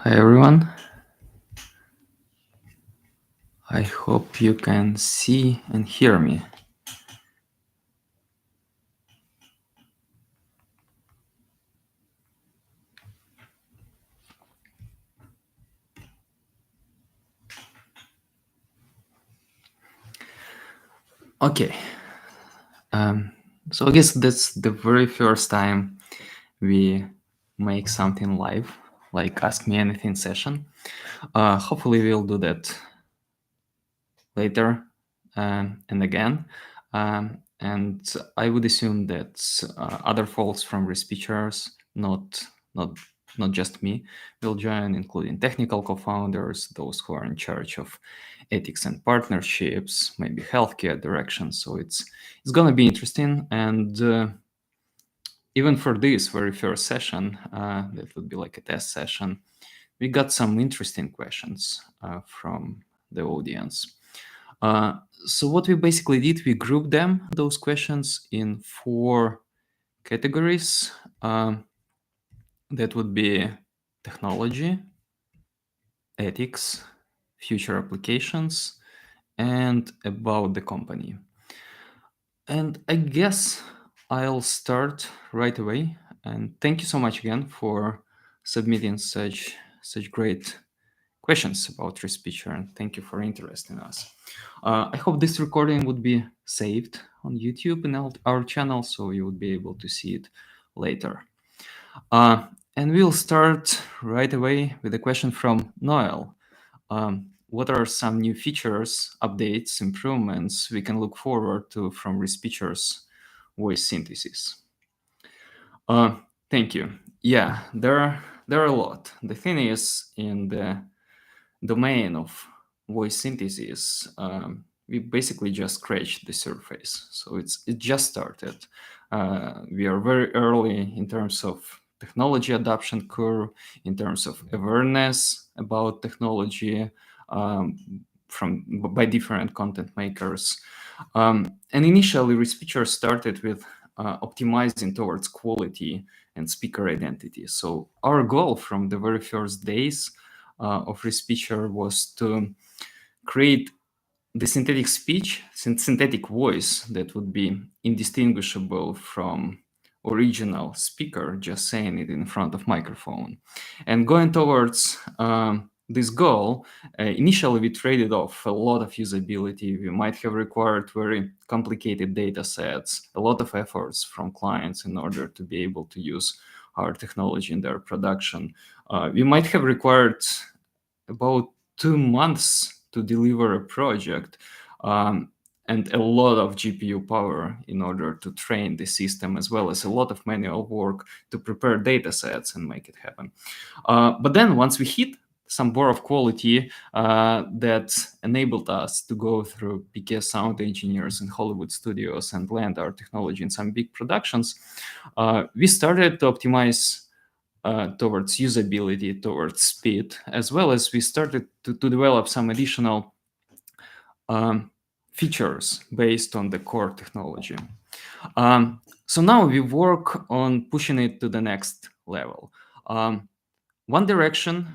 Hi everyone. I hope you can see and hear me. Okay. So I guess that's the very first time we make something live, like Ask Me Anything session. Hopefully we'll do that later and again. And I would assume that other folks from Respeechers, not not just me, will join, including technical co-founders, those who are in charge of ethics and partnerships, maybe healthcare direction. So it's gonna be interesting. And even for this very first session, that would be like a test session, we got some interesting questions from the audience. So what we basically did, we grouped those questions, in 4 categories. That would be technology, ethics, future applications, and about the company. And I guess I'll start right away. And thank you so much again for submitting such great questions about Respeecher, and thank you for interest in us. I hope this recording would be saved on YouTube and our channel, so you would be able to see it later. And we'll start right away with a question from Noel. What are some new features, updates, improvements we can look forward to from Respeecher's voice synthesis? Thank you. Yeah, there are a lot. The thing is, in the domain of voice synthesis, we basically just scratched the surface. So it just started. We are very early in terms of technology adoption curve, in terms of awareness about technology by different content makers. And initially, Respeecher started with optimizing towards quality and speaker identity. So our goal from the very first days of Respeecher was to create the synthetic speech, synthetic voice that would be indistinguishable from original speaker just saying it in front of microphone. And going towards this goal, initially we traded off a lot of usability. We might have required very complicated data sets, a lot of efforts from clients in order to be able to use our technology in their production. We might have required about 2 months to deliver a project, and a lot of GPU power in order to train the system, as well as a lot of manual work to prepare data sets and make it happen. But then once we hit some bar of quality that enabled us to go through PK sound engineers in Hollywood studios and land our technology in some big productions, we started to optimize towards usability, towards speed, as well as we started to develop some additional features based on the core technology. So now we work on pushing it to the next level. One direction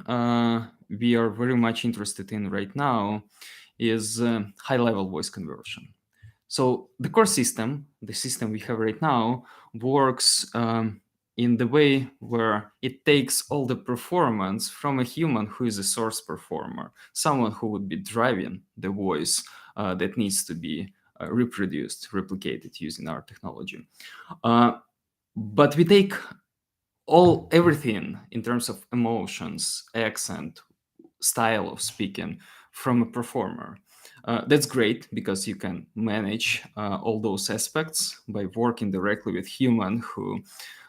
we are very much interested in right now is high-level voice conversion. So the core system, the system we have right now, works in the way where it takes all the performance from a human who is a source performer, someone who would be driving the voice that needs to be reproduced, replicated using our technology. But we take everything in terms of emotions, accent, style of speaking from a performer. That's great because you can manage all those aspects by working directly with human who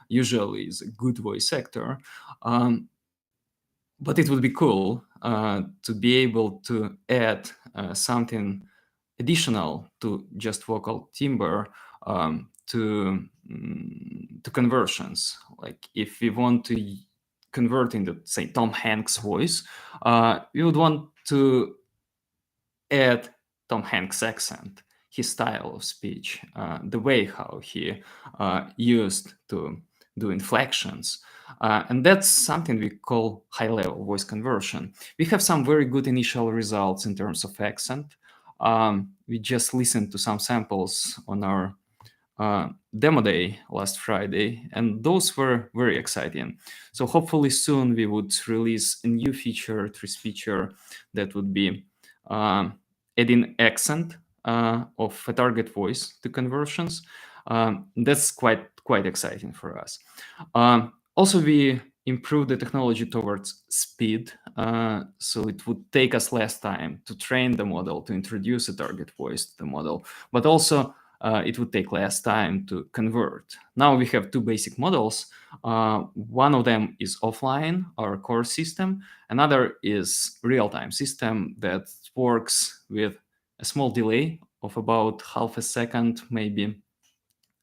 usually is a good voice actor. But it would be cool to be able to add something additional to just vocal timbre to conversions. Like if we want to convert into, say, Tom Hanks' voice, we would want to add Tom Hanks' accent, his style of speech, the way how he used to do inflections. And that's something we call high-level voice conversion. We have some very good initial results in terms of accent. We just listened to some samples on our demo day last Friday, and those were very exciting. So hopefully soon we would release a new feature, Respeecher, that would be adding accent of a target voice to conversions. That's quite exciting for us. Also, we improved the technology towards speed, so it would take us less time to train the model, to introduce a target voice to the model, but also it would take less time to convert. Now we have two basic models. One of them is offline, our core system. Another is real-time system that works with a small delay of about half a second, maybe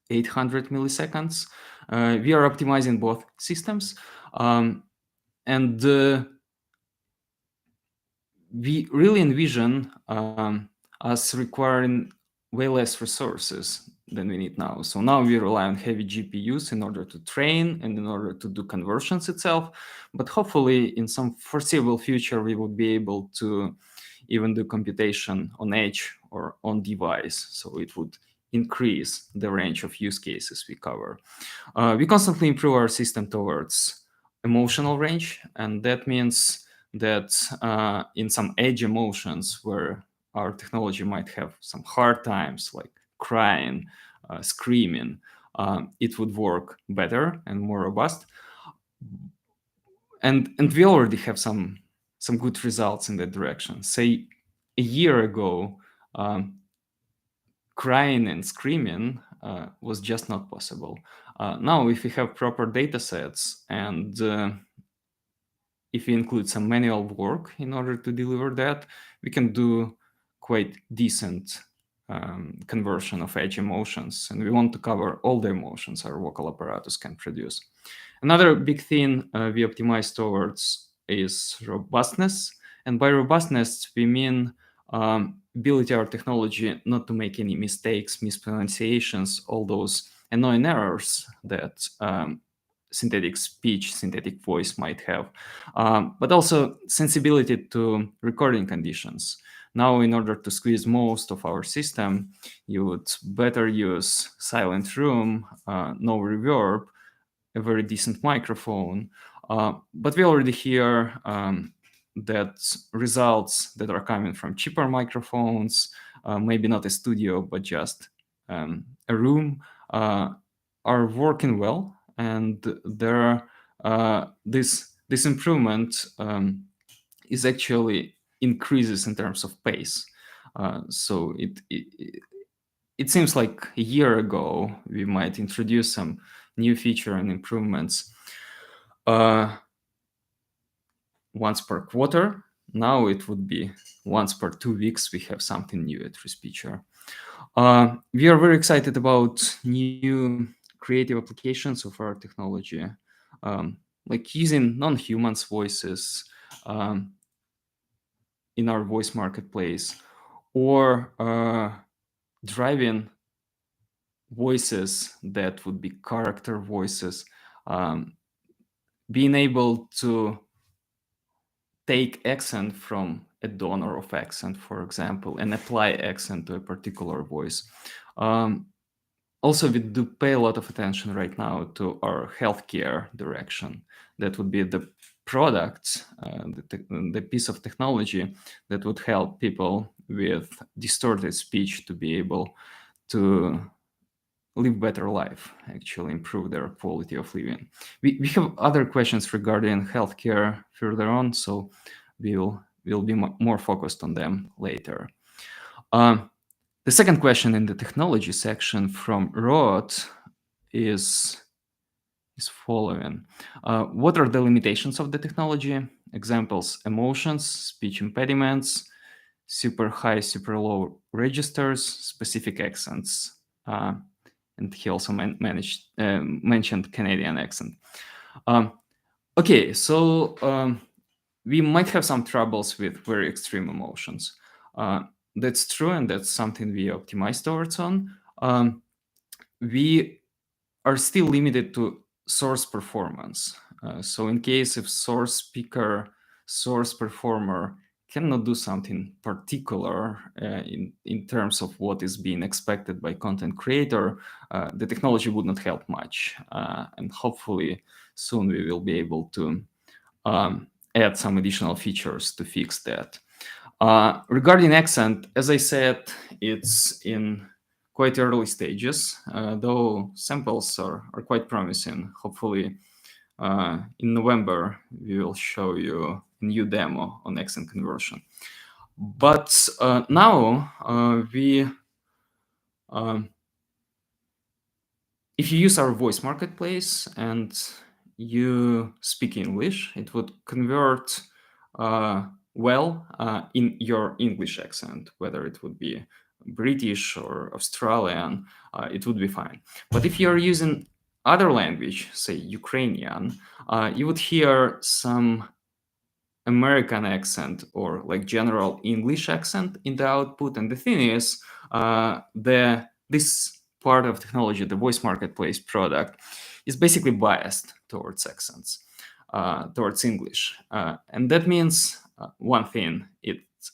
800 milliseconds. We are optimizing both systems. And we really envision us requiring way less resources than we need now. So now we rely on heavy GPUs in order to train and in order to do conversions itself. But hopefully in some foreseeable future, we will be able to even do computation on edge or on device. So it would increase the range of use cases we cover. We constantly improve our system towards emotional range, and that means that in some edge emotions where our technology might have some hard times, like crying, screaming, it would work better and more robust. And we already have some good results in that direction. Say a year ago, crying and screaming was just not possible. Now, if we have proper data sets and if we include some manual work in order to deliver that, we can do quite decent conversion of edge emotions. And we want to cover all the emotions our vocal apparatus can produce. Another big thing we optimize towards is robustness. And by robustness, we mean ability our technology not to make any mistakes, mispronunciations, all those annoying errors that synthetic speech, synthetic voice might have, but also sensibility to recording conditions. Now, in order to squeeze most of our system, you would better use silent room, no reverb, a very decent microphone. But we already hear that results that are coming from cheaper microphones, maybe not a studio, but just a room, are working well. And there, this improvement is actually increases in terms of pace. So it seems like a year ago we might introduce some new feature and improvements once per quarter. Now it would be once per 2 weeks we have something new at Respeecher. We are very excited about new creative applications of our technology, like using non-humans voices in our voice marketplace, or driving voices that would be character voices, being able to take accent from a donor of accent, for example, and apply accent to a particular voice. Also, we do pay a lot of attention right now to our healthcare direction. That would be the product, the piece of technology that would help people with distorted speech to be able to live better life, actually improve their quality of living. We have other questions regarding healthcare further on, so we'll be more focused on them later. The second question in the technology section from Rod is following. What are the limitations of the technology? Examples: emotions, speech impediments, super high, super low registers, specific accents. And he also mentioned Canadian accent. Okay, so we might have some troubles with very extreme emotions. That's true, and that's something we optimize towards on. We are still limited to source performance. So in case if source speaker, source performer cannot do something particular in terms of what is being expected by content creator, the technology would not help much. And hopefully soon we will be able to add some additional features to fix that. Regarding accent, as I said, it's in quite early stages, though samples are quite promising. Hopefully, in November, we will show you a new demo on accent conversion. But now, if you use our voice marketplace and you speak English, it would convert well in your English accent, whether it would be British or Australian, it would be fine. But if you're using other language, say Ukrainian, you would hear some American accent or like general English accent in the output. And the thing is, this part of technology, the voice marketplace product, is basically biased towards accents, towards English. And that means one thing,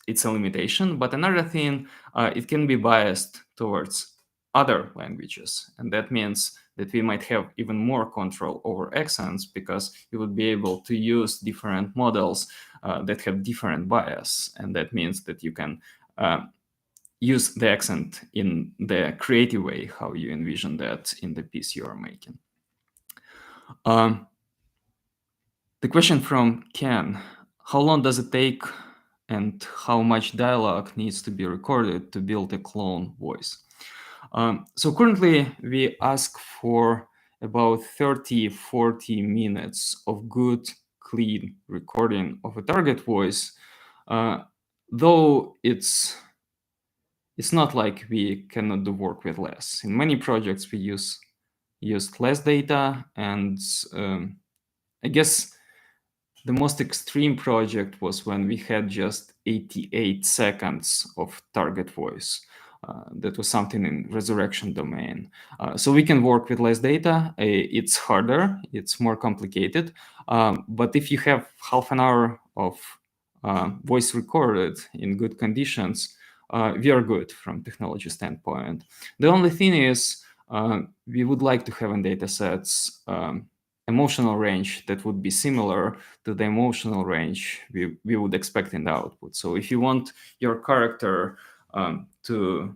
it's a limitation, but another thing, it can be biased towards other languages. And that means that we might have even more control over accents because you would be able to use different models that have different bias. And that means that you can use the accent in the creative way, how you envision that in the piece you are making. The question from Ken, how long does it take and how much dialogue needs to be recorded to build a clone voice? So currently we ask for about 30-40 minutes of good, clean recording of a target voice, though it's not like we cannot do work with less. In many projects we used less data, and I guess the most extreme project was when we had just 88 seconds of target voice. That was something in Resurrecting domain. So we can work with less data. It's harder, it's more complicated. But if you have half an hour of voice recorded in good conditions, we are good from technology standpoint. The only thing is, we would like to have in data sets emotional range that would be similar to the emotional range we would expect in the output. So if you want your character to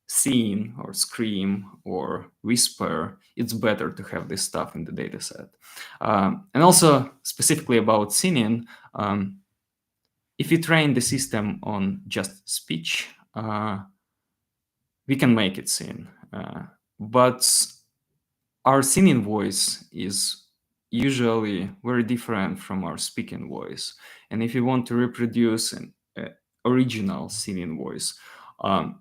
sing or scream or whisper, it's better to have this stuff in the data set. And also specifically about singing, if you train the system on just speech, we can make it sing. But our singing voice is usually very different from our speaking voice. And if you want to reproduce an original singing voice,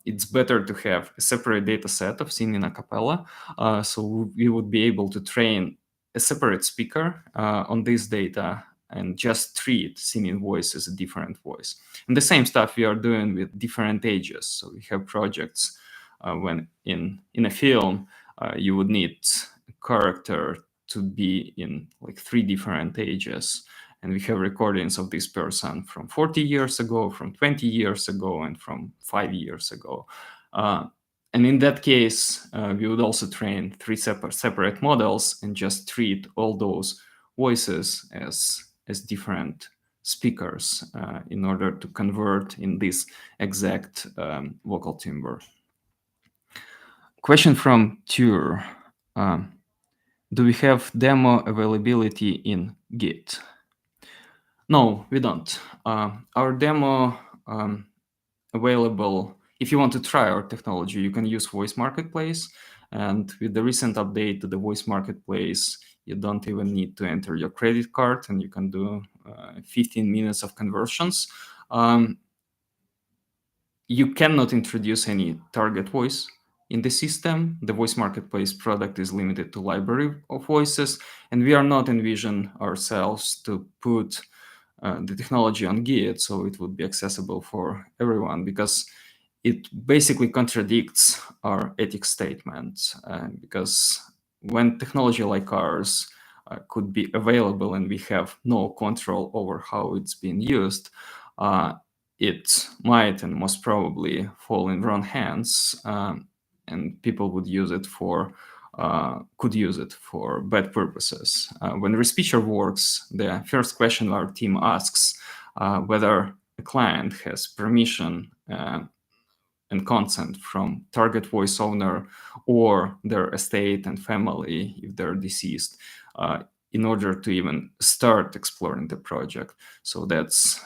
it's better to have a separate data set of singing a cappella. So we would be able to train a separate speaker on this data and just treat singing voice as a different voice. And the same stuff we are doing with different ages. So we have projects when in a film, you would need a character to be in like 3 different ages. And we have recordings of this person from 40 years ago, from 20 years ago, and from 5 years ago. And in that case, we would also train 3 separate models and just treat all those voices as different speakers in order to convert in this exact vocal timbre. Question from Tur. Do we have demo availability in Git? No, we don't. Our demo available, if you want to try our technology, you can use Voice Marketplace. And with the recent update to the Voice Marketplace, you don't even need to enter your credit card, and you can do 15 minutes of conversions. You cannot introduce any target voice in the system. The Voice Marketplace product is limited to library of voices, and we are not envision ourselves to put the technology on Git so it would be accessible for everyone, because it basically contradicts our ethics statement, because when technology like ours could be available and we have no control over how it's being used, it might and most probably fall in wrong hands, and people would use it for could use it for bad purposes. When Respeecher works, the first question our team asks whether a client has permission and consent from target voice owner or their estate and family if they're deceased, in order to even start exploring the project. So that's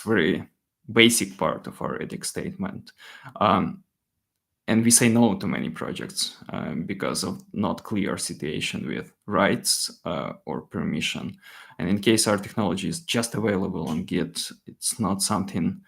very basic part of our ethics statement. And we say no to many projects because of not clear situation with rights or permission. And in case our technology is just available on Git, it's not something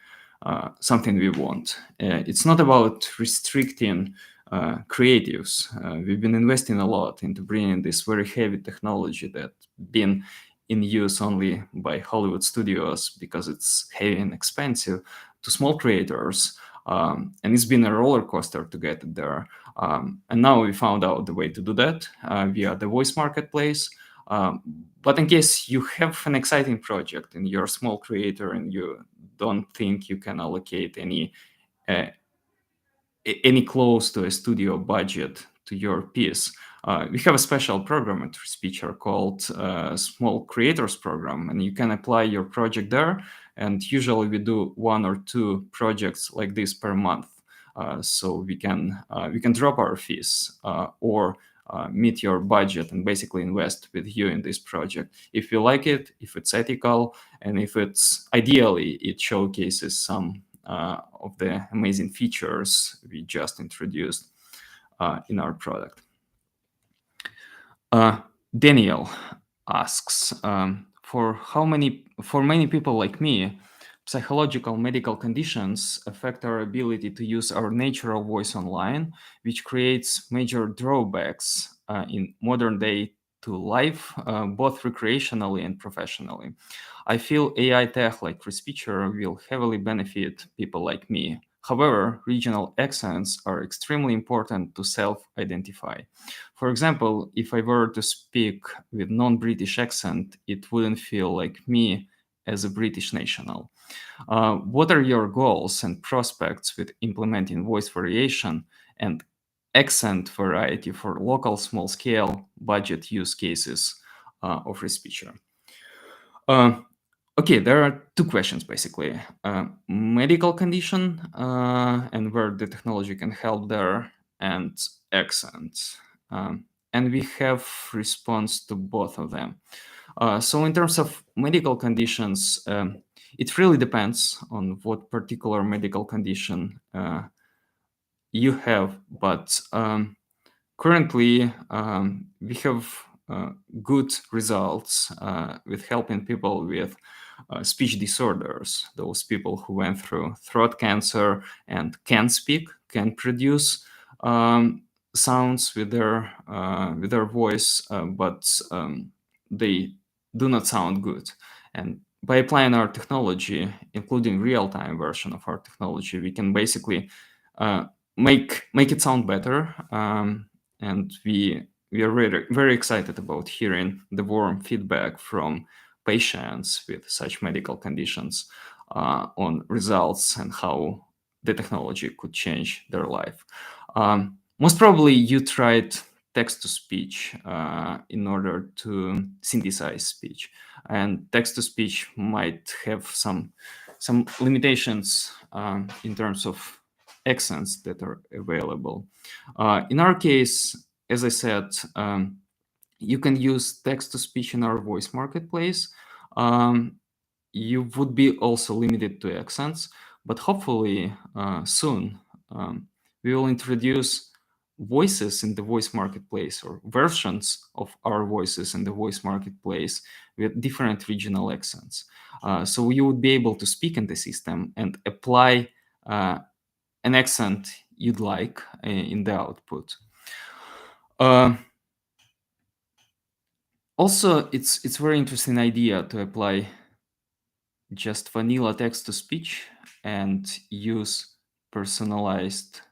we want. It's not about restricting creatives. We've been investing a lot into bringing this very heavy technology that's been in use only by Hollywood studios because it's heavy and expensive to small creators. And it's been a roller coaster to get there. And now we found out the way to do that via the voice marketplace. But in case you have an exciting project and you're a small creator and you don't think you can allocate any close to a studio budget to your piece, we have a special program at Respeecher called Small Creators Program, and you can apply your project there. And usually we do 1 or 2 projects like this per month, so we can drop our fees or meet your budget and basically invest with you in this project if you like it, if it's ethical, and if it's ideally it showcases some of the amazing features we just introduced in our product. Daniel asks, for many people like me, psychological medical conditions affect our ability to use our natural voice online, which creates major drawbacks in modern day to life, both recreationally and professionally. I feel AI tech like Respeecher will heavily benefit people like me. However, regional accents are extremely important to self-identify. For example, if I were to speak with non-British accent, it wouldn't feel like me as a British national. What are your goals and prospects with implementing voice variation and accent variety for local small-scale budget use cases of Respeecher? Okay, there are 2 questions basically. Medical condition and where the technology can help there, and accent. And we have response to both of them. So in terms of medical conditions, it really depends on what particular medical condition you have, but currently we have good results with helping people with speech disorders, those people who went through throat cancer and can speak, can produce sounds with their voice, but they do not sound good. And by applying our technology, including real-time version of our technology, we can basically make it sound better. And we are very, very excited about hearing the warm feedback from patients with such medical conditions on results and how the technology could change their life. Most probably you tried text-to-speech in order to synthesize speech, and text-to-speech might have some limitations in terms of accents that are available. In our case, as I said, you can use text-to-speech in our voice marketplace. You would be also limited to accents, but hopefully soon we will introduce voices in the voice marketplace, or versions of our voices in the voice marketplace with different regional accents. So you would be able to speak in the system and apply an accent you'd like in the output. Also, it's very interesting idea to apply just vanilla text-to-speech and use personalized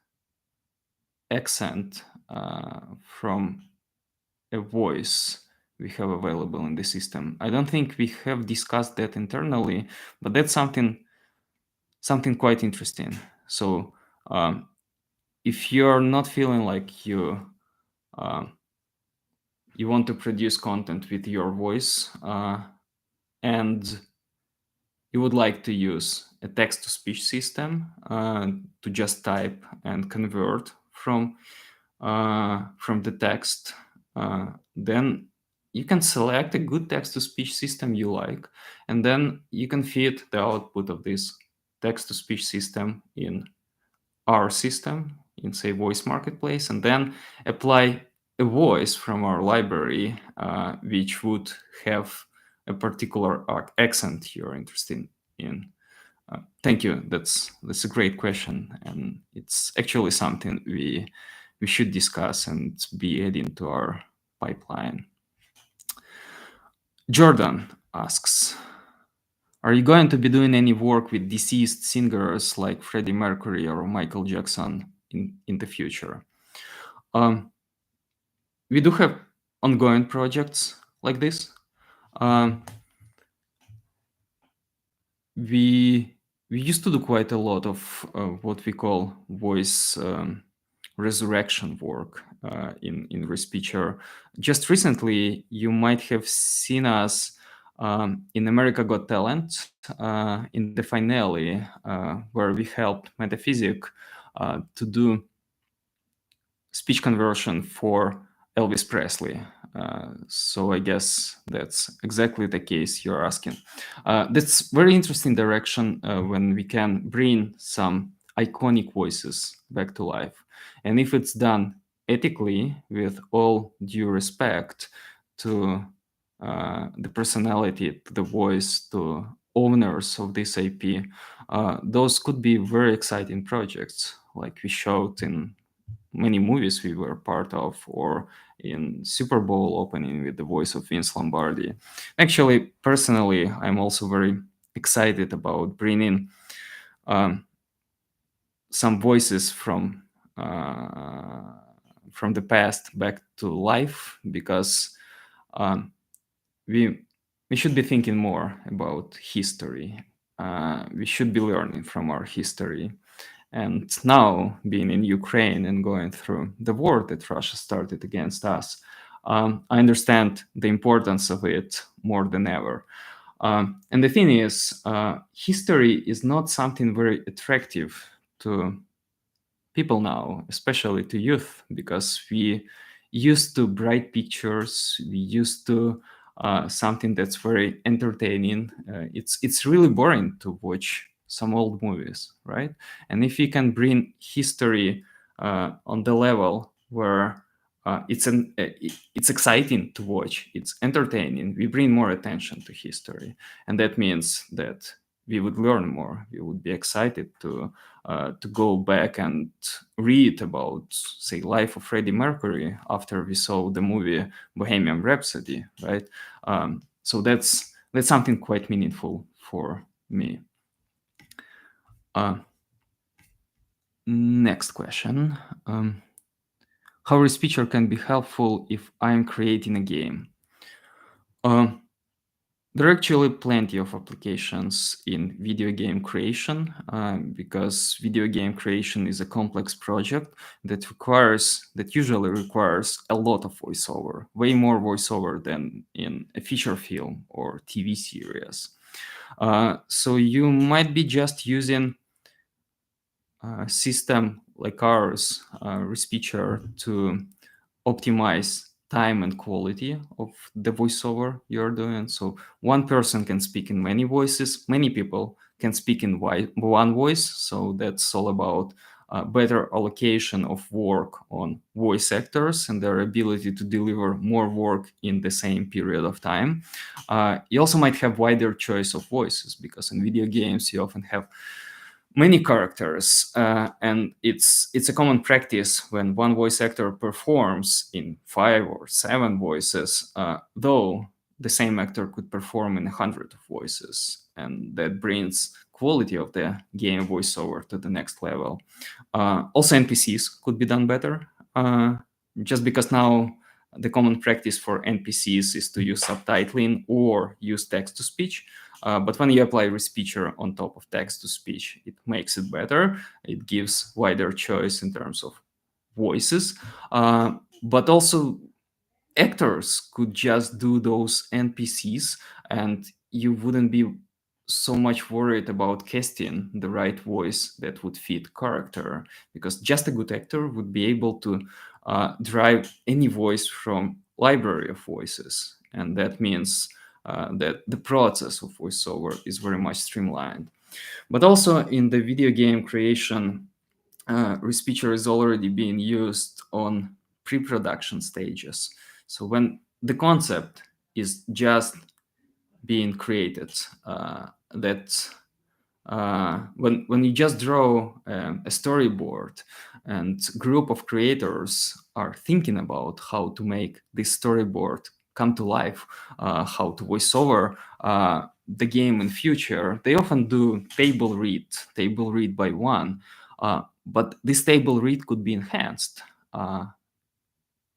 accent from a voice we have available in the system. I don't think we have discussed that internally, but that's something quite interesting. So if you're not feeling like uh, you want to produce content with your voice, and you would like to use a text-to-speech system to just type and convert from the text, then you can select a good text-to-speech system you like, and then you can feed the output of this text-to-speech system in our system, in say voice marketplace, and then apply a voice from our library which would have a particular accent you're interested in. Thank you. That's a great question, and it's actually something we should discuss and be adding to our pipeline. Jordan asks, are you going to be doing any work with deceased singers like Freddie Mercury or Michael Jackson in the future? We do have ongoing projects like this. We used to do quite a lot of what we call voice resurrection work in Respeecher. Just recently, you might have seen us in America Got Talent in the finale, where we helped Metaphysic to do speech conversion for Elvis Presley. So I guess that's exactly the case you're asking. That's very interesting direction when we can bring some iconic voices back to life. And if it's done ethically, with all due respect to the personality, to the voice, to owners of this IP, those could be very exciting projects, like we showed in many movies we were part of, or in Super Bowl opening with the voice of Vince Lombardi. Actually, personally, I'm also very excited about bringing some voices from the past back to life, because we should be thinking more about history. We should be learning from our history. And now, being in Ukraine and going through the war that Russia started against us, I understand the importance of it more than ever. And the thing is, history is not something very attractive to people now, especially to youth, because we used to bright pictures, we used to something that's very entertaining. It's really boring to watch some old movies, right? And if you can bring history on the level where it's exciting to watch, it's entertaining, we bring more attention to history, and that means that we would learn more. We would be excited to go back and read about, say, life of Freddie Mercury after we saw the movie Bohemian Rhapsody, right? So that's something quite meaningful for me. Next question. How Respeecher can be helpful if I'm creating a game? There are actually plenty of applications in video game creation, because video game creation is a complex project that usually requires a lot of voiceover, way more voiceover than in a feature film or TV series. So you might be just using a system like ours, Respeecher, to optimize time and quality of the voiceover you're doing. So one person can speak in many voices, many people can speak in one voice. So that's all about better allocation of work on voice actors and their ability to deliver more work in the same period of time. You also might have wider choice of voices, because in video games you often have many characters, and it's a common practice when one voice actor performs in 5 or 7 voices, though the same actor could perform in 100 voices, and that brings quality of the game voiceover to the next level. Also, NPCs could be done better, just because now the common practice for NPCs is to use subtitling or use text-to-speech. But when you apply Respeecher on top of text-to-speech, it makes it better. It gives wider choice in terms of voices. But also actors could just do those NPCs, and you wouldn't be so much worried about casting the right voice that would fit character, because just a good actor would be able to drive any voice from library of voices, and that means that the process of voiceover is very much streamlined. But also in the video game creation, Respeecher is already being used on pre-production stages. So when the concept is just being created, when you just draw a storyboard and group of creators are thinking about how to make this storyboard come to life, how to voice over the game in future, they often do table read by one. But this table read could be enhanced.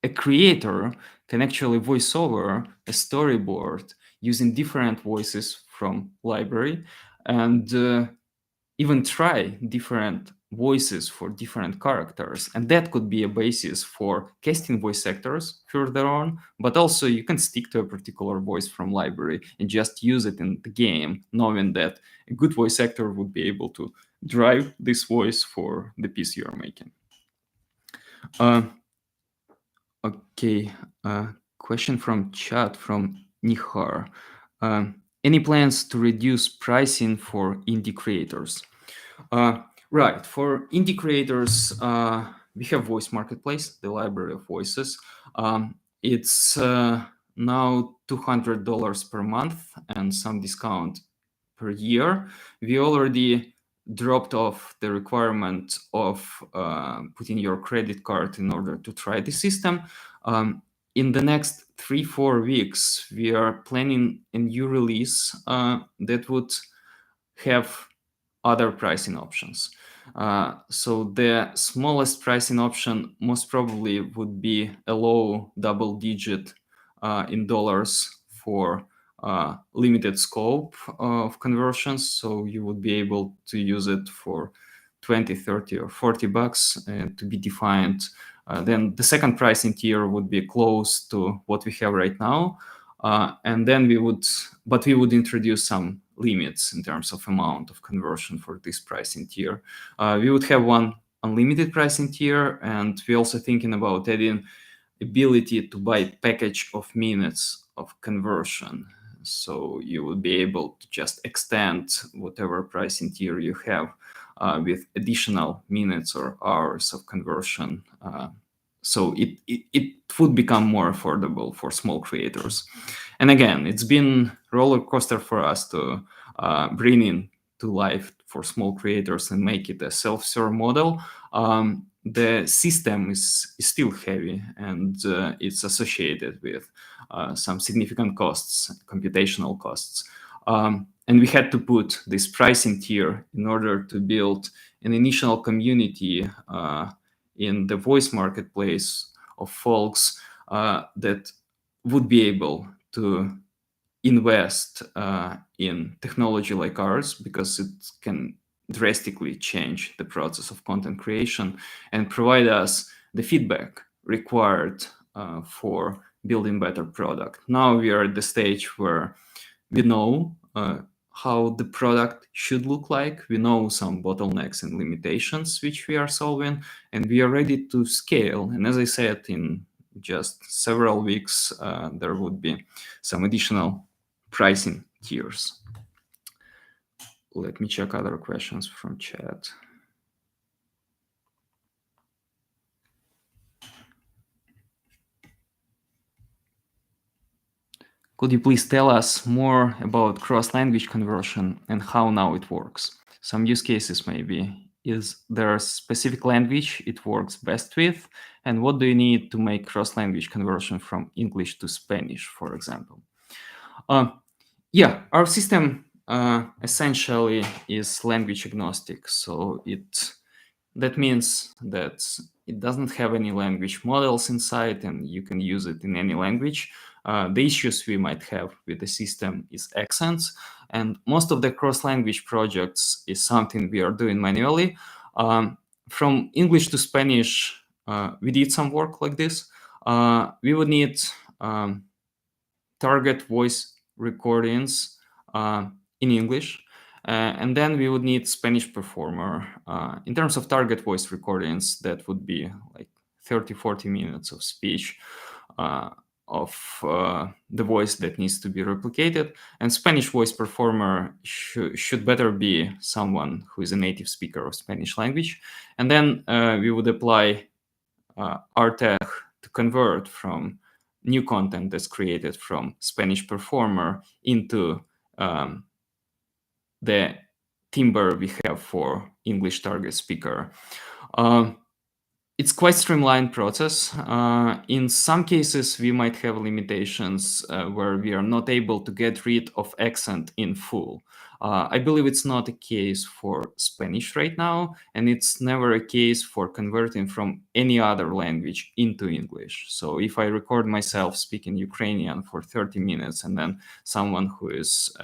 A creator can actually voice over a storyboard using different voices from library, and even try different voices for different characters. And that could be a basis for casting voice actors further on, but also you can stick to a particular voice from library and just use it in the game, knowing that a good voice actor would be able to drive this voice for the piece you're making. Okay, question from chat from Nihar. Any plans to reduce pricing for indie creators? Right, for indie creators, we have Voice Marketplace, the library of voices. It's now $200 per month and some discount per year. We already dropped off the requirement of putting your credit card in order to try the system. In the next 3-4 weeks, we are planning a new release that would have other pricing options. So the smallest pricing option most probably would be a low double digit in dollars for limited scope of conversions. So you would be able to use it for 20, 30, or 40 bucks to be defined. Then the second pricing tier would be close to what we have right now. And then we would introduce some limits in terms of amount of conversion for this pricing tier. We would have one unlimited pricing tier, and we're also thinking about adding ability to buy package of minutes of conversion. So you would be able to just extend whatever pricing tier you have with additional minutes or hours of conversion. So it would become more affordable for small creators. And again, it's been roller coaster for us to bring in to life for small creators and make it a self-serve model. The system is still heavy, and it's associated with some significant costs, computational costs. And we had to put this pricing tier in order to build an initial community in the voice marketplace of folks that would be able to invest in technology like ours, because it can drastically change the process of content creation and provide us the feedback required for building better product. Now we are at the stage where we know how the product should look like. We know some bottlenecks and limitations which we are solving, and we are ready to scale. And as I said, in just several weeks, there would be some additional pricing tiers. Let me check other questions from chat. Could you please tell us more about cross-language conversion and how now it works? Some use cases maybe. Is there a specific language it works best with? And what do you need to make cross-language conversion from English to Spanish, for example? Yeah, our system essentially is language agnostic. So that means that it doesn't have any language models inside, and you can use it in any language. The issues we might have with the system is accents, and most of the cross-language projects is something we are doing manually. From English to Spanish, we did some work like this. We would need target voice recordings in English, and then we would need Spanish performer. In terms of target voice recordings, that would be like 30-40 minutes of speech of the voice that needs to be replicated. And Spanish voice performer should better be someone who is a native speaker of Spanish language. And then we would apply RTech to convert from new content that's created from Spanish performer into the timbre we have for English target speaker. It's quite streamlined process. In some cases, we might have limitations where we are not able to get rid of accent in full. I believe it's not a case for Spanish right now, and it's never a case for converting from any other language into English. So if I record myself speaking Ukrainian for 30 minutes and then someone who is,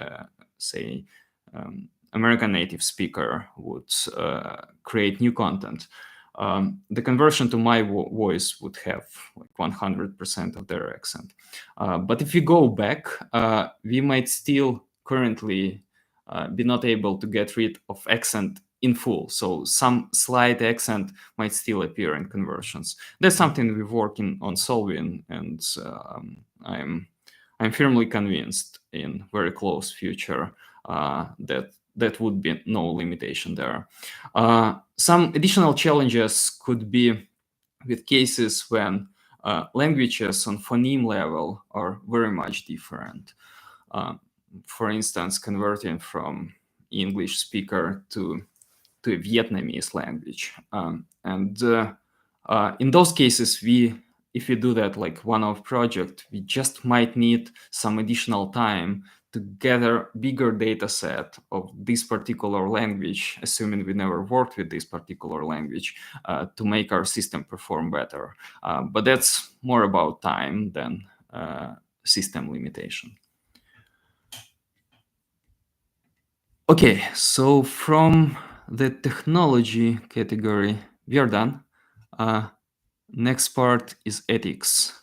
say, American native speaker would create new content, the conversion to my voice would have like 100% of their accent. But if we go back, we might still currently be not able to get rid of accent in full. So some slight accent might still appear in conversions. That's something we're working on solving, and I'm firmly convinced in very close future that would be no limitation there. Some additional challenges could be with cases when languages on phoneme level are very much different. For instance, converting from English speaker to a Vietnamese language. In those cases, if we do that like one-off project, we just might need some additional time to gather bigger data set of this particular language, assuming we never worked with this particular language, to make our system perform better. But that's more about time than system limitation. Okay, so from the technology category, we are done. Next part is ethics.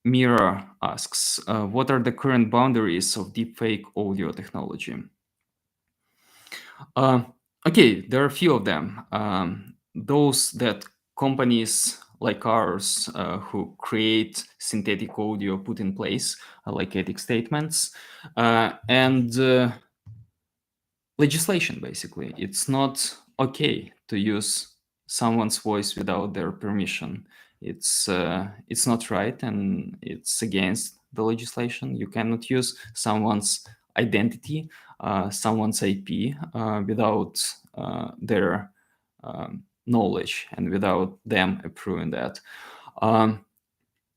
Mira asks, what are the current boundaries of deepfake audio technology? Okay, there are a few of them. Those that companies like ours who create synthetic audio put in place, like ethics statements, and legislation, basically. It's not okay to use someone's voice without their permission. It's not right, and it's against the legislation. You cannot use someone's identity, someone's IP, without their knowledge and without them approving that.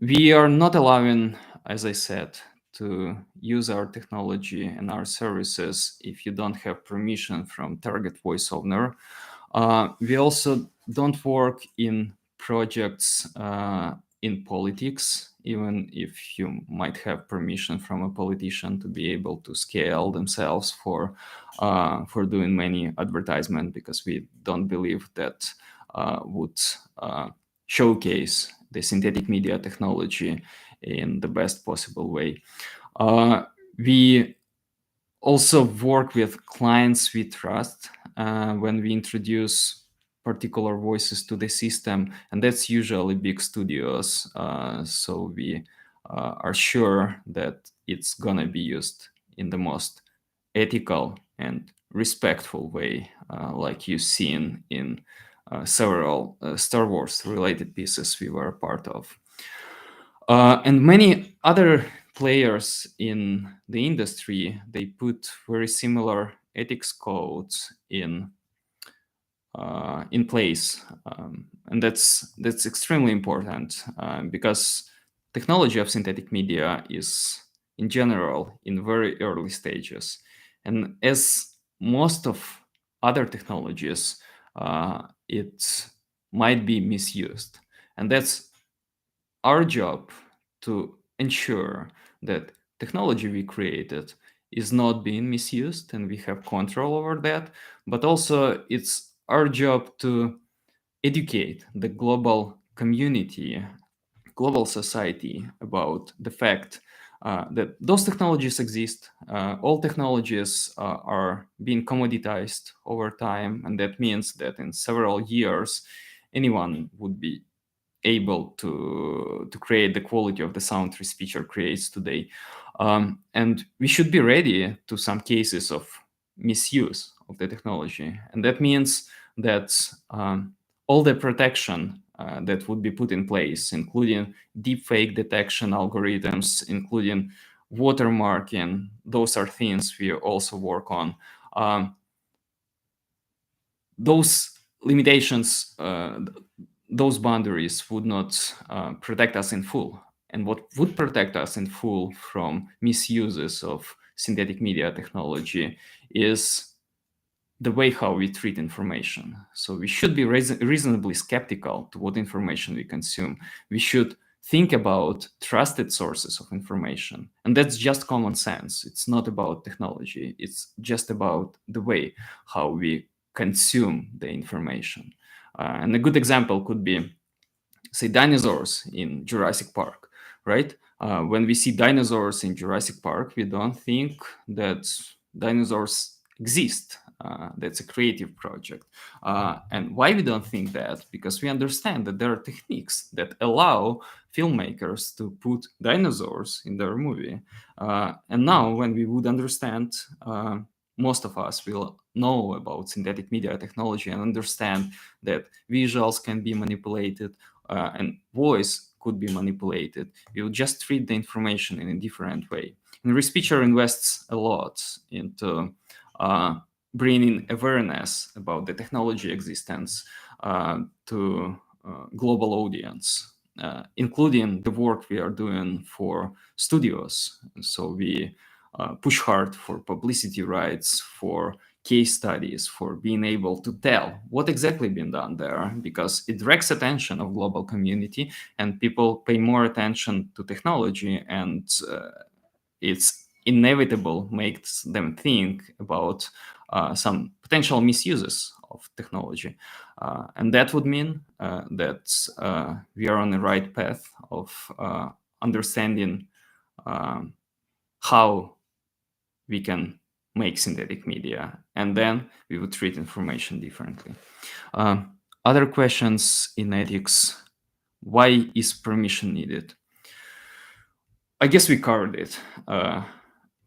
We are not allowing, as I said, to use our technology and our services if you don't have permission from target voice owner. We also don't work in projects in politics, even if you might have permission from a politician to be able to scale themselves for doing many advertisement, because we don't believe that would showcase the synthetic media technology in the best possible way. We also work with clients we trust when we introduce particular voices to the system, and that's usually big studios. So we are sure that it's gonna be used in the most ethical and respectful way, like you've seen in several Star Wars related pieces we were a part of. And many other players in the industry, they put very similar ethics codes in place, and that's extremely important because technology of synthetic media is in general in very early stages, and as most of other technologies, it might be misused. And that's our job to ensure that technology we created is not being misused and we have control over that. But also, it's our job to educate the global community, global society about the fact that those technologies exist. All technologies are being commoditized over time, and that means that in several years, anyone would be able to create the quality of the sound Respeecher creates today. And we should be ready to some cases of misuse of the technology. And that means that all the protection that would be put in place, including deepfake detection algorithms, including watermarking, those are things we also work on. Those limitations, those boundaries would not protect us in full. And what would protect us in full from misuses of synthetic media technology is the way how we treat information. So we should be reasonably skeptical to what information we consume. We should think about trusted sources of information. And that's just common sense. It's not about technology. It's just about the way how we consume the information. And a good example could be, say, dinosaurs in Jurassic Park, right? When we see dinosaurs in Jurassic Park, we don't think that dinosaurs exist. That's a creative project. And why we don't think that? Because we understand that there are techniques that allow filmmakers to put dinosaurs in their movie. And now, when we would understand, most of us will know about synthetic media technology and understand that visuals can be manipulated, and voice could be manipulated. We will just treat the information in a different way. And Respeecher invests a lot into bringing awareness about the technology existence to global audience, including the work we are doing for studios. So we push hard for publicity rights, for case studies, for being able to tell what exactly been done there, because it directs attention of global community and people pay more attention to technology, and it's inevitable makes them think about some potential misuses of technology. And that would mean that we are on the right path of understanding how we can make synthetic media, and then we would treat information differently. Other questions in ethics: why is permission needed? I guess we covered it.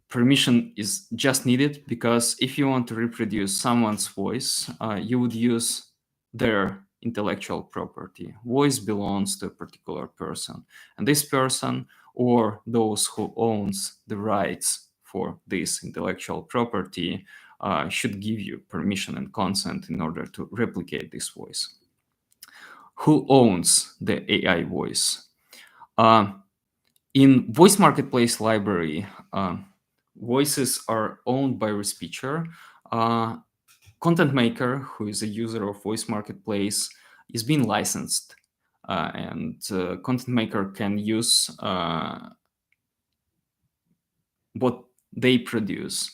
Permission is just needed because if you want to reproduce someone's voice, you would use their intellectual property. Voice belongs to a particular person, and this person or those who owns the rights for this intellectual property should give you permission and consent in order to replicate this voice. Who owns the AI voice? In Voice Marketplace library, voices are owned by Respeecher. Content maker, who is a user of Voice Marketplace, is being licensed, and content maker can use what they produce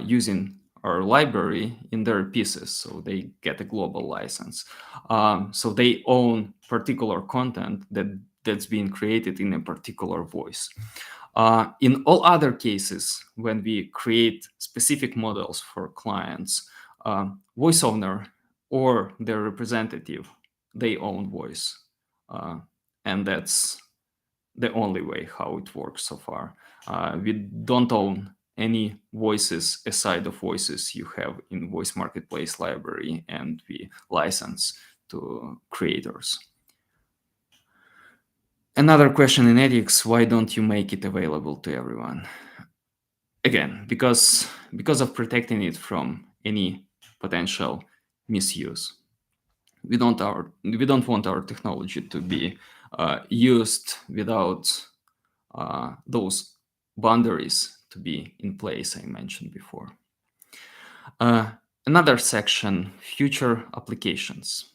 using our library in their pieces, so they get a global license. So they own particular content that's being created in a particular voice. In all other cases, when we create specific models for clients, voice owner or their representative, they own voice. And that's the only way how it works so far. We don't own any voices aside of voices you have in Voice Marketplace library, and we license to creators. Another question in ethics: why don't you make it available to everyone? Again, because of protecting it from any potential misuse. We don't want our technology to be used without those boundaries to be in place I mentioned before. Another section: future applications.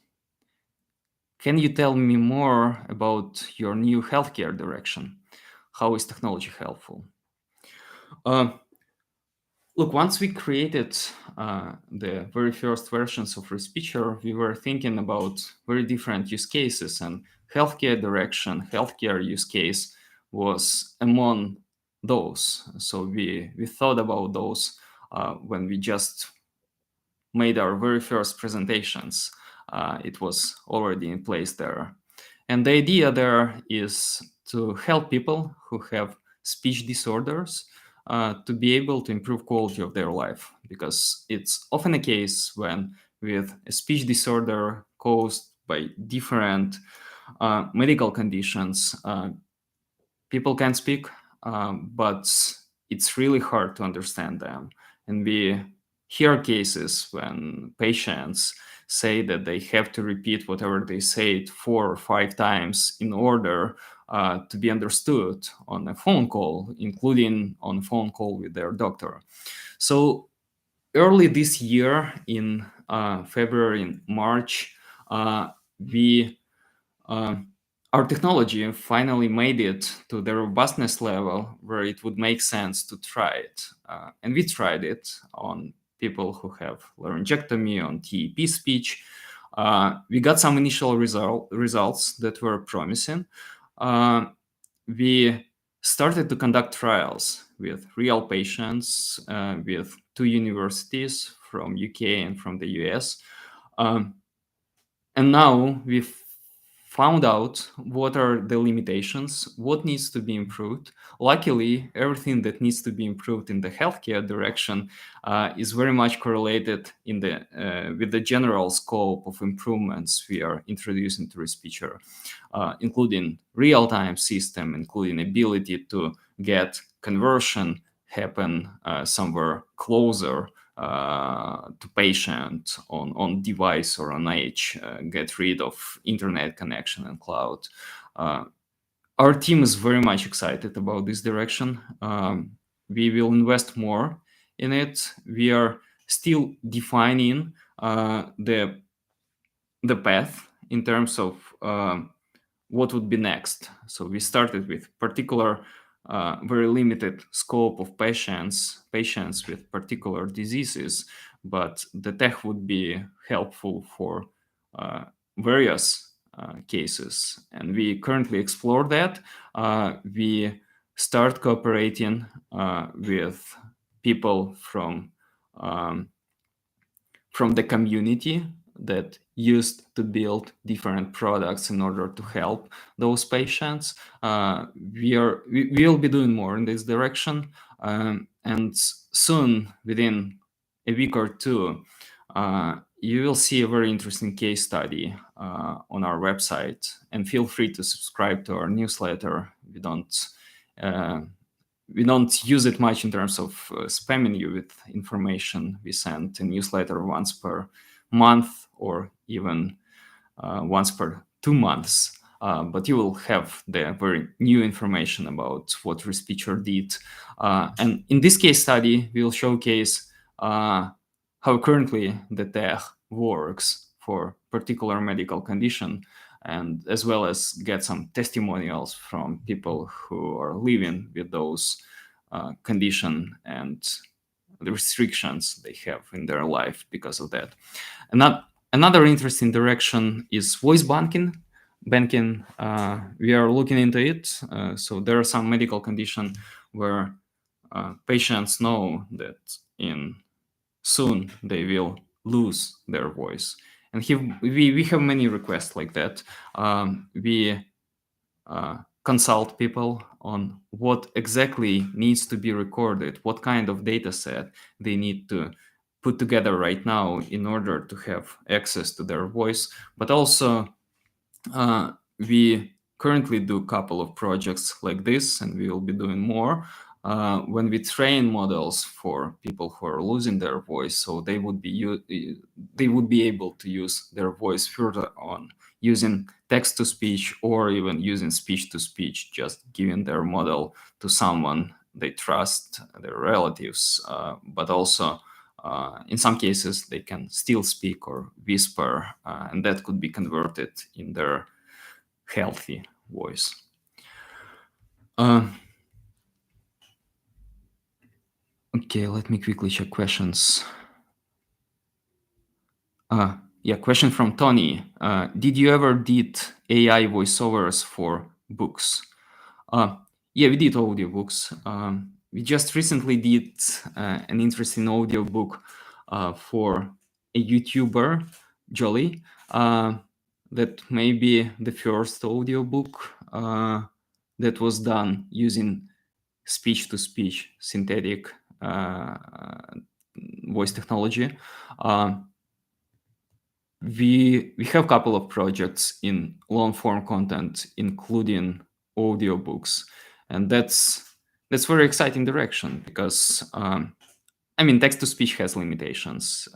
can you tell me more about your new healthcare direction? How is technology helpful? Uh, Look, once we created the very first versions of Respeecher, we were thinking about very different use cases, and healthcare use case was among those. So we thought about those when we just made our very first presentations. It was already in place there. And the idea there is to help people who have speech disorders to be able to improve quality of their life, because it's often a case when with a speech disorder caused by different medical conditions, people can speak, but it's really hard to understand them. And we hear cases when patients say that they have to repeat whatever they say 4 or 5 times in order to be understood on a phone call, including on a phone call with their doctor. So early this year, in February and March, we our technology finally made it to the robustness level where it would make sense to try it. And we tried it on people who have laryngectomy, on TEP speech. We got some initial results that were promising. We started to conduct trials with real patients, with 2 universities from UK and from the US. And now we've found out what are the limitations, what needs to be improved. Luckily, everything that needs to be improved in the healthcare direction is very much correlated with the general scope of improvements we are introducing to Respeecher, including real-time system, including ability to get conversion happen somewhere closer to patient on device or on edge, get rid of internet connection and cloud. Our team is very much excited about this direction. We will invest more in it. We are still defining the path in terms of what would be next. So we started with particular very limited scope of patients with particular diseases, but the tech would be helpful for various cases. And we currently explore that. We start cooperating with people from the community that used to build different products in order to help those patients. We will be doing more in this direction, and soon, within a week or two, you will see a very interesting case study on our website. And feel free to subscribe to our newsletter. We don't use it much in terms of spamming you with information. We send a newsletter once per month or even once per 2 months. But you will have the very new information about what Respeecher did. And in this case study, we'll showcase how currently the tech works for particular medical condition, and as well as get some testimonials from people who are living with those condition and the restrictions they have in their life because of that. Another interesting direction is voice banking. We are looking into it. So there are some medical conditions where patients know that soon they will lose their voice. And we have many requests like that. We consult people on what exactly needs to be recorded, what kind of data set they need to put together right now in order to have access to their voice. But also, we currently do a couple of projects like this, and we will be doing more when we train models for people who are losing their voice, so they would be able to use their voice further on using text-to-speech or even using speech-to-speech, just giving their model to someone they trust, their relatives, but also In some cases, they can still speak or whisper, and that could be converted in their healthy voice. Okay, let me quickly check questions. Yeah, question from Tony. Did you ever did AI voiceovers for books? Yeah, we did audiobooks. We just recently did an interesting audiobook for a YouTuber, Jolly. That may be the first audiobook that was done using speech-to-speech synthetic voice technology. We have a couple of projects in long-form content, including audiobooks, and that's very exciting direction because I mean, text-to-speech has limitations.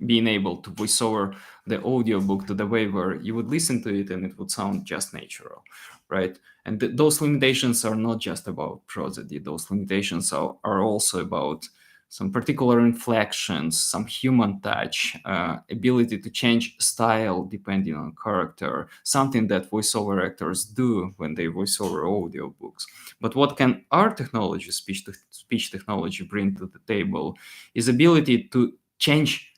Being able to voice over the audiobook to the way where you would listen to it and it would sound just natural, right? And those limitations are not just about prosody. Those limitations are also about some particular inflections, some human touch, ability to change style depending on character, something that voiceover actors do when they voice over audiobooks. But what can our technology, speech technology, bring to the table is ability to change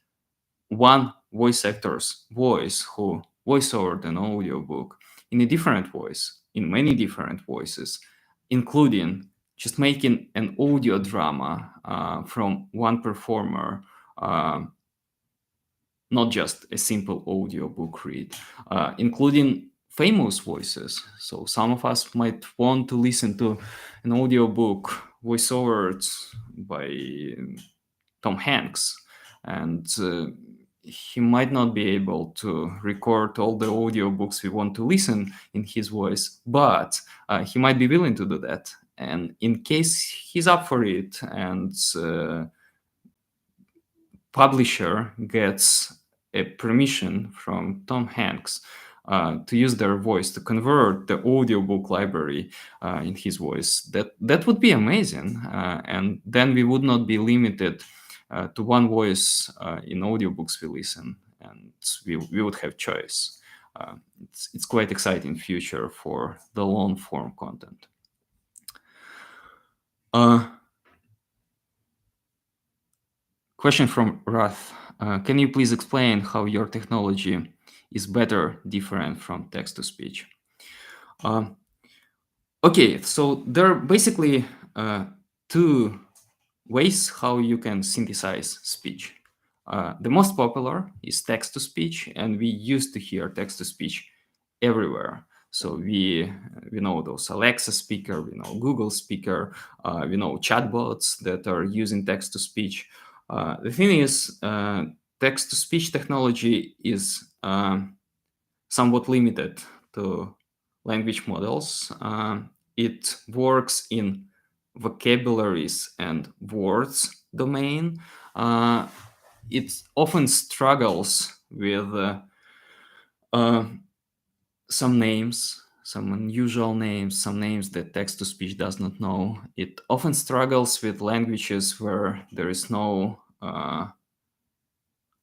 one voice actor's voice who voice overed an audiobook in a different voice, in many different voices, including just making an audio drama from one performer, not just a simple audiobook read, including famous voices. So some of us might want to listen to an audiobook voiceovered by Tom Hanks, and he might not be able to record all the audiobooks we want to listen in his voice, but he might be willing to do that. And in case he's up for it and publisher gets a permission from Tom Hanks to use their voice to convert the audiobook library in his voice, that would be amazing. And then we would not be limited to one voice in audiobooks we listen, and we would have choice. It's quite exciting future for the long form content. Question from Rath. Can you please explain how your technology is better, different from text-to-speech? Okay, so there are basically two ways how you can synthesize speech. The most popular is text-to-speech, and we used to hear text-to-speech everywhere. So we know those Alexa speaker, we know Google speaker, we know chatbots that are using text-to-speech. The thing is, text-to-speech technology is somewhat limited to language models. It works in vocabularies and words domain. It often struggles with some names, some unusual names, some names that text-to-speech does not know. It often struggles with languages where there is no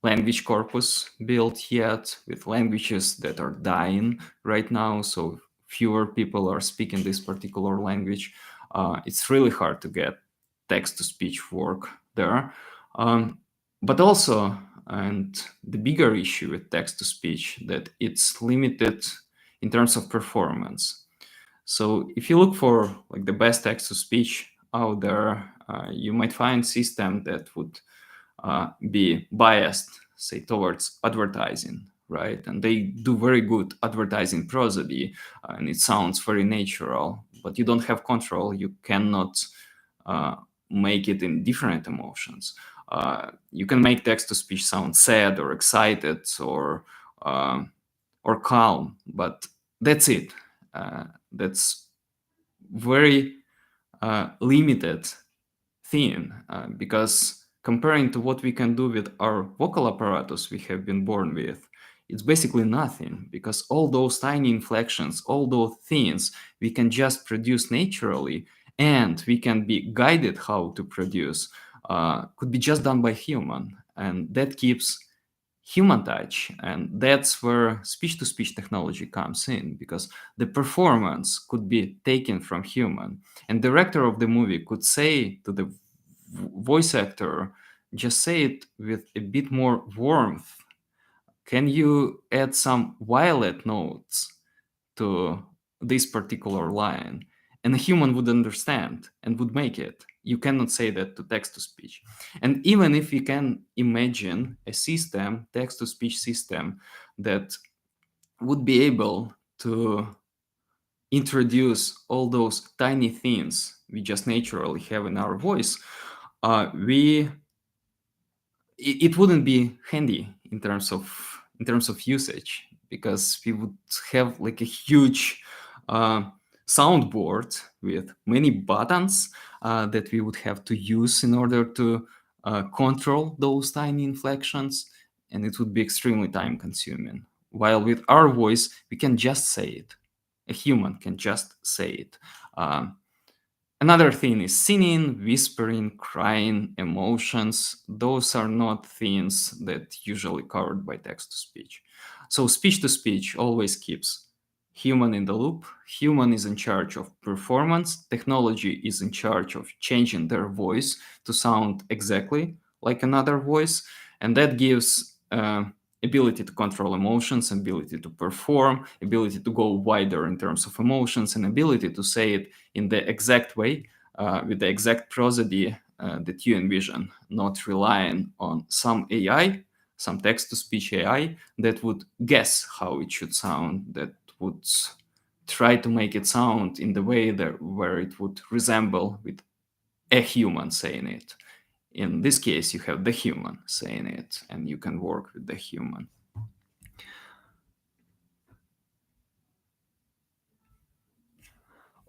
language corpus built yet, with languages that are dying right now, so fewer people are speaking this particular language. It's really hard to get text-to-speech work there. But also, and the bigger issue with text-to-speech, that it's limited in terms of performance. So if you look for like the best text-to-speech out there, you might find system that would be biased, say, towards advertising, right? And they do very good advertising prosody, and it sounds very natural, but you don't have control. You cannot make it in different emotions. You can make text-to-speech sound sad or excited or calm, but that's it. That's very limited thing because comparing to what we can do with our vocal apparatus we have been born with, it's basically nothing, because all those tiny inflections, all those things we can just produce naturally, and we can be guided how to produce could be just done by human, and that keeps human touch. And that's where speech-to-speech technology comes in, because the performance could be taken from human, and the director of the movie could say to the voice actor, just say it with a bit more warmth. Can you add some violet notes to this particular line? And a human would understand and would make it. You cannot say that to text to speech. And even if you can imagine a system, text to speech system, that would be able to introduce all those tiny things we just naturally have in our voice, we it wouldn't be handy in terms of usage, because we would have like a huge uh, soundboard with many buttons that we would have to use in order to control those tiny inflections, and it would be extremely time consuming. While with our voice, we can just say it. A human can just say it. Um, Another thing is singing, whispering, crying, emotions. Those are not things that usually covered by text to speech. So speech to speech always keeps human in the loop. Human is in charge of performance. Technology is in charge of changing their voice to sound exactly like another voice, and that gives ability to control emotions, ability to perform, ability to go wider in terms of emotions, and ability to say it in the exact way, with the exact prosody that you envision, not relying on some AI, some text-to-speech AI that would guess how it should sound, that would try to make it sound in the way that where it would resemble with a human saying it. In this case, you have the human saying it, and you can work with the human.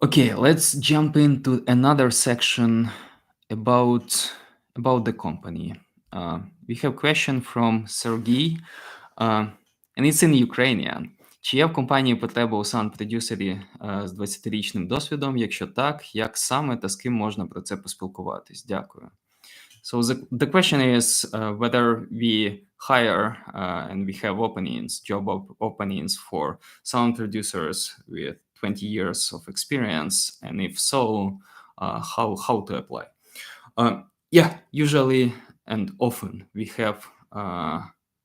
Okay, let's jump into another section about the company. We have question from Sergey, and it's in Ukrainian. Чи є в компанії потреба у саунд-продюсері з 20-річним досвідом? Якщо так, як саме та з ким можна про це поспілкуватись? Дякую. So the question is whether we hire and we have openings for sound producers with 20 years of experience, and if so, how to apply. Yeah, usually and often we have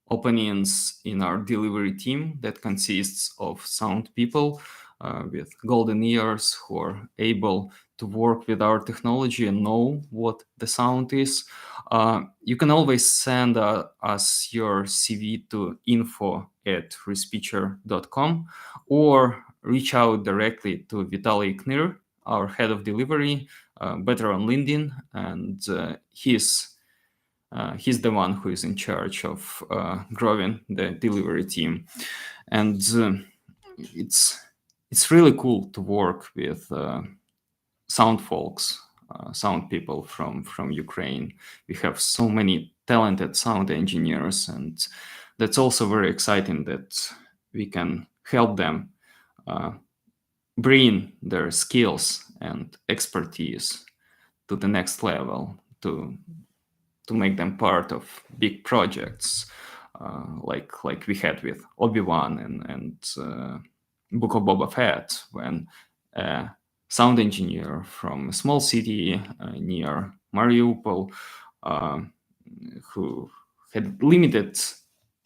openings in our delivery team that consists of sound people with golden ears who are able to work with our technology and know what the sound is. You can always send us your CV to info@respeecher.com or reach out directly to Vitaly Knir, our head of delivery, better on LinkedIn, and he's the one who is in charge of growing the delivery team. And it's really cool to work with sound folks, sound people from Ukraine. We have so many talented sound engineers, and that's also very exciting that we can help them bring their skills and expertise to the next level, to make them part of big projects like we had with Obi-Wan and Book of Boba Fett, when a sound engineer from a small city near Mariupol who had limited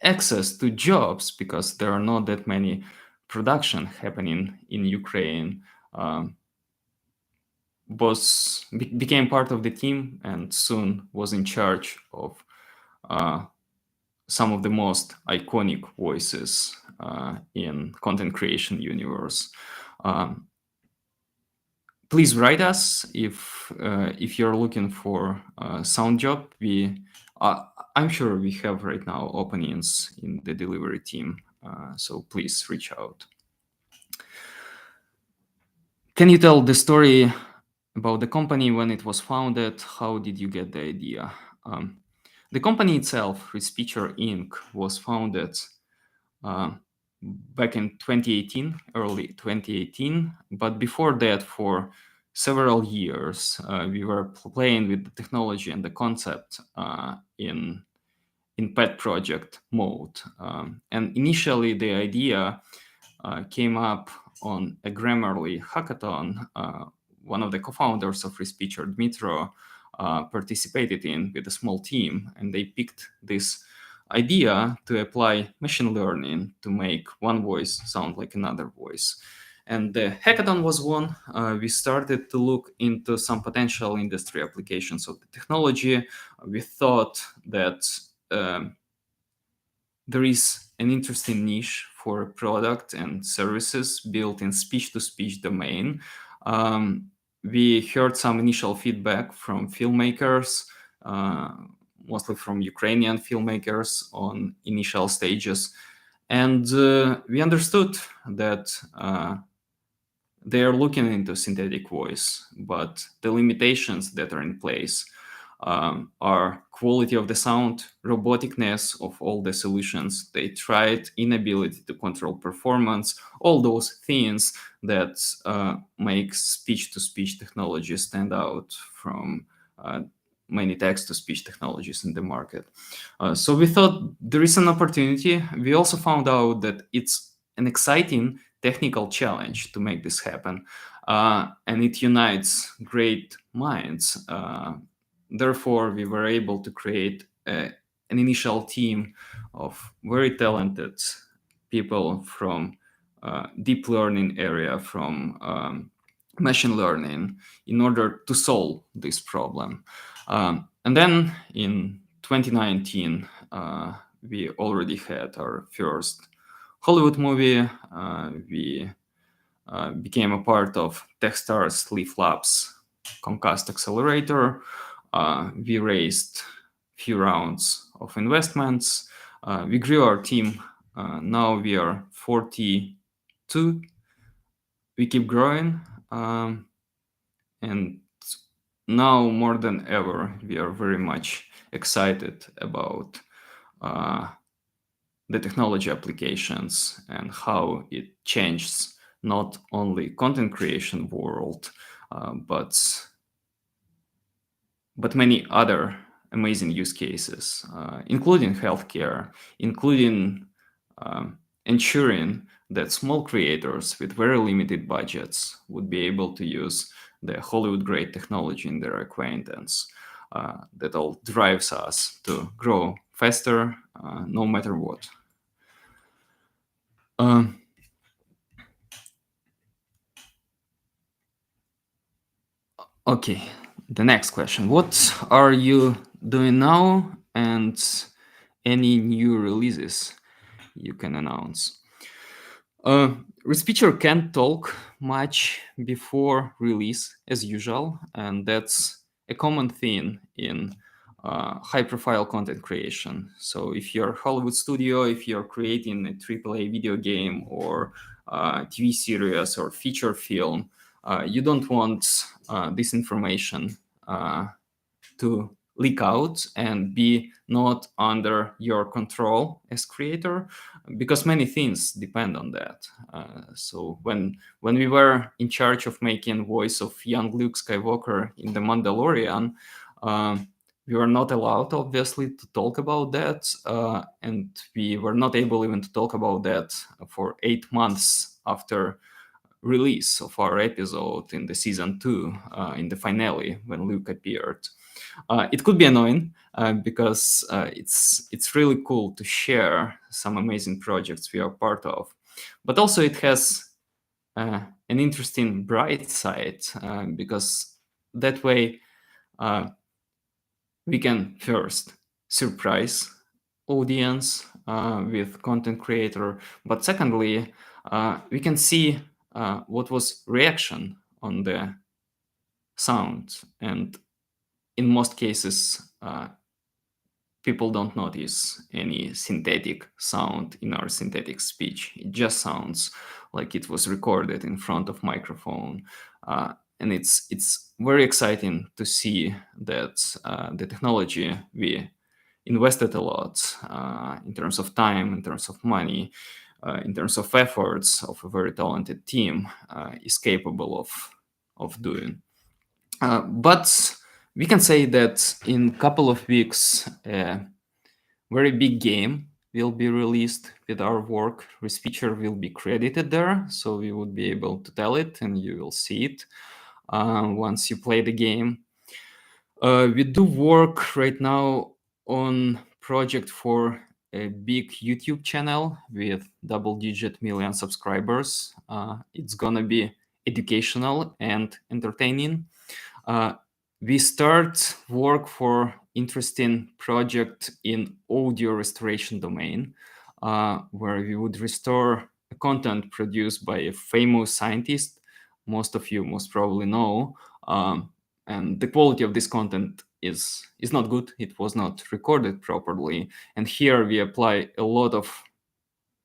access to jobs because there are not that many production happening in Ukraine, became part of the team and soon was in charge of some of the most iconic voices in content creation universe. Please write us if you're looking for a sound job. I'm sure we have right now openings in the delivery team, so please reach out. Can you tell the story about the company when it was founded? How did you get the idea? The company itself, Respeecher Inc., was founded back in 2018, early 2018. But before that, for several years, we were playing with the technology and the concept in pet project mode. And initially, the idea came up on a Grammarly hackathon. One of the co-founders of Respeecher, Dmitro, participated in with a small team, and they picked this idea to apply machine learning to make one voice sound like another voice. And the hackathon was won. We started to look into some potential industry applications of the technology. We thought that there is an interesting niche for product and services built in speech-to-speech domain. We heard some initial feedback from filmmakers, mostly from Ukrainian filmmakers on initial stages. And we understood that they are looking into synthetic voice, but the limitations that are in place are quality of the sound, roboticness of all the solutions they tried, inability to control performance, all those things that make speech-to-speech technology stand out from many text-to-speech technologies in the market. So we thought there is an opportunity. We also found out that it's an exciting technical challenge to make this happen, and it unites great minds. Therefore, we were able to create an initial team of very talented people from deep learning area, from machine learning, in order to solve this problem. And then in 2019, we already had our first Hollywood movie. We became a part of Techstars Leaf Labs Comcast Accelerator. We raised few rounds of investments. We grew our team. Now we are 42. We keep growing. And now more than ever, we are very much excited about the technology applications and how it changes not only content creation world, but many other amazing use cases, including healthcare, including ensuring that small creators with very limited budgets would be able to use the Hollywood-grade technology in their acquaintance. That all drives us to grow faster, no matter what. Okay, the next question. What are you doing now, and any new releases you can announce? Respeecher can't talk much before release as usual, and that's a common theme in high-profile content creation. So if you're a Hollywood studio, if you're creating a AAA video game or TV series or feature film, you don't want this information to leak out and be not under your control as creator, because many things depend on that. So when we were in charge of making voice of young Luke Skywalker in The Mandalorian, we were not allowed, obviously, to talk about that, and we were not able even to talk about that for 8 months after release of our episode in the season 2, in the finale, when Luke appeared. It could be annoying because it's really cool to share some amazing projects we are part of, but also it has an interesting bright side, because that way we can first surprise audience with content creator, but secondly we can see what was reaction on the sound, and in most cases people don't notice any synthetic sound in our synthetic speech. It just sounds like it was recorded in front of microphone, and it's very exciting to see that the technology we invested a lot in terms of time, in terms of money, in terms of efforts of a very talented team is capable of of doing. But we can say that in a couple of weeks, a very big game will be released with our work. Respeecher will be credited there, so we would be able to tell it, and you will see it once you play the game. We do work right now on project for a big YouTube channel with double-digit million subscribers. It's gonna be educational and entertaining. Uh, we start work for interesting project in audio restoration domain, where we would restore content produced by a famous scientist. Most of you most probably know. And the quality of this content is not good. It was not recorded properly. And here we apply a lot of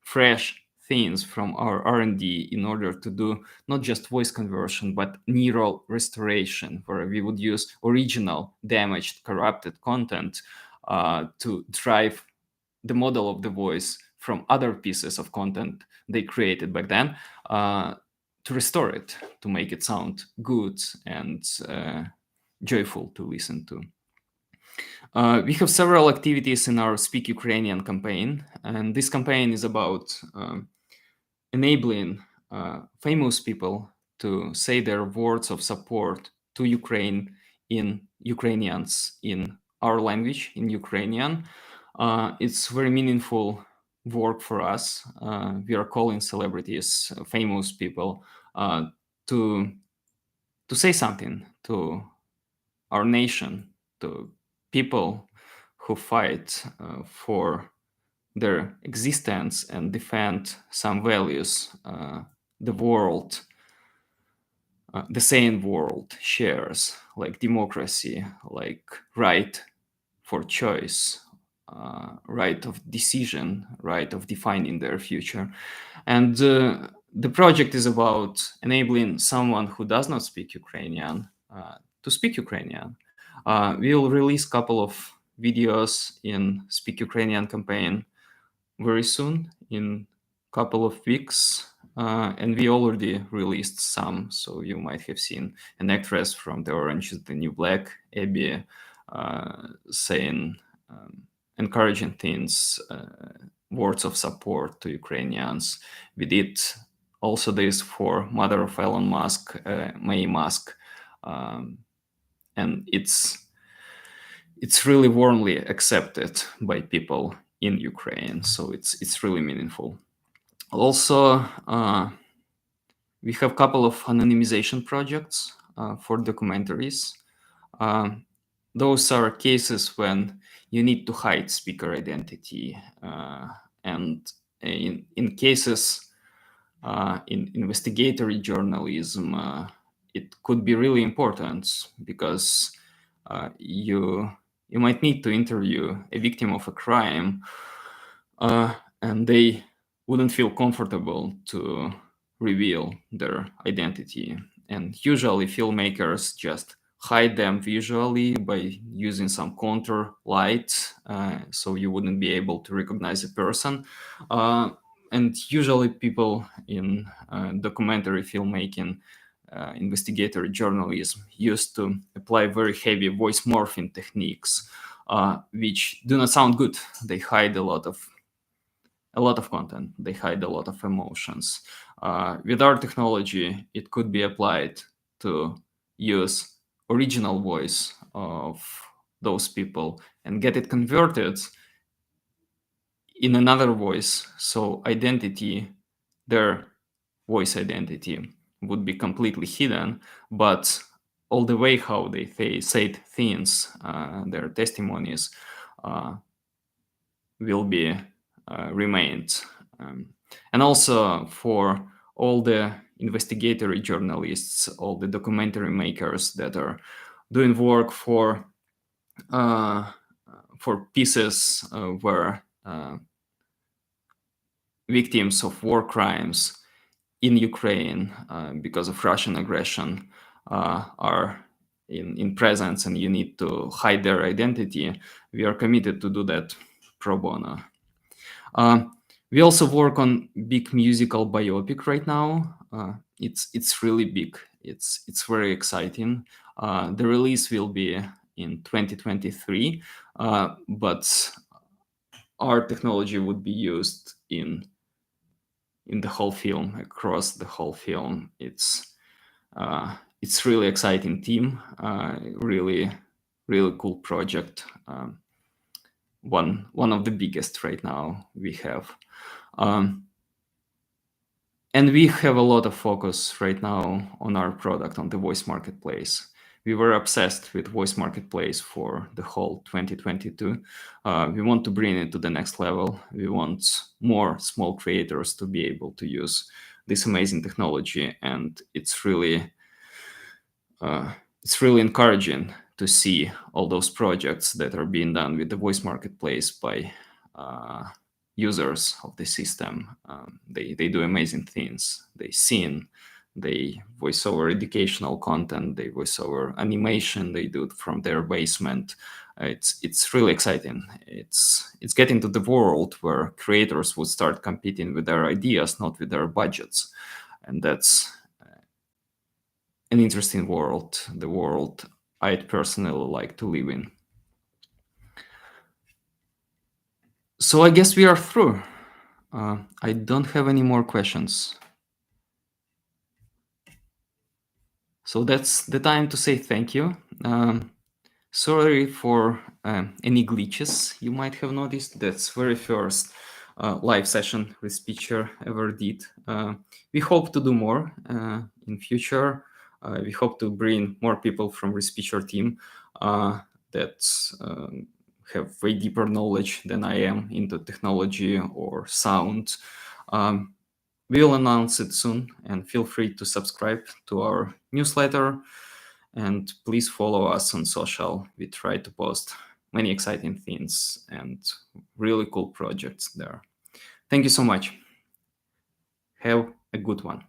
fresh things from our R&D in order to do not just voice conversion, but neural restoration, where we would use original damaged, corrupted content to drive the model of the voice from other pieces of content they created back then to restore it, to make it sound good and joyful to listen to. We have several activities in our Speak Ukrainian campaign, and this campaign is about enabling famous people to say their words of support to Ukraine in Ukrainians in our language, in Ukrainian. It's very meaningful work for us. We are calling celebrities, famous people, to say something to our nation, to people who fight for their existence and defend some values the world, the sane world shares, like democracy, like right for choice, right of decision, right of defining their future. And the project is about enabling someone who does not speak Ukrainian to speak Ukrainian. We'll release a couple of videos in Speak Ukrainian campaign very soon, in a couple of weeks. And we already released some, so you might have seen an actress from The Orange is the New Black, Abby, saying encouraging things, words of support to Ukrainians. We did also this for mother of Elon Musk, May Musk, and it's really warmly accepted by people in Ukraine, so it's really meaningful. Also, we have a couple of anonymization projects for documentaries. Those are cases when you need to hide speaker identity, and in cases in investigatory journalism, it could be really important because you might need to interview a victim of a crime, and they wouldn't feel comfortable to reveal their identity. And usually filmmakers just hide them visually by using some counter light, so you wouldn't be able to recognize a person. And usually people in documentary filmmaking, investigatory journalism used to apply very heavy voice morphing techniques, which do not sound good. They hide a lot of content. They hide a lot of emotions. With our technology, it could be applied to use original voice of those people and get it converted in another voice. So their voice identity would be completely hidden, but all the way how they said things, their testimonies will be remained. And also for all the investigatory journalists, all the documentary makers that are doing work for pieces where victims of war crimes in Ukraine because of Russian aggression are in presence and you need to hide their identity, we are committed to do that pro bono. We also work on big musical biopic right now. It's really big. It's very exciting. The release will be in 2023, but our technology would be used in the whole film, across the whole film. It's really exciting team, really really cool project. One of the biggest right now we have. Um, and we have a lot of focus right now on our product, on the voice marketplace. We were obsessed with voice marketplace for the whole 2022. We want to bring it to the next level. We want more small creators to be able to use this amazing technology, and it's really encouraging to see all those projects that are being done with the voice marketplace by users of the system. They do amazing things. They sing, they voice over educational content, they voice over animation. They do it from their basement. It's really exciting. It's getting to the world where creators would start competing with their ideas, not with their budgets, and that's an interesting world, the world I'd personally like to live in. So I guess we are through. I don't have any more questions. So that's the time to say thank you. Sorry for any glitches you might have noticed. That's very first live session Respeecher ever did. We hope to do more in future. We hope to bring more people from Respeecher team that have way deeper knowledge than I am into technology or sound. We'll announce it soon, and feel free to subscribe to our newsletter. And please follow us on social. We try to post many exciting things and really cool projects there. Thank you so much. Have a good one.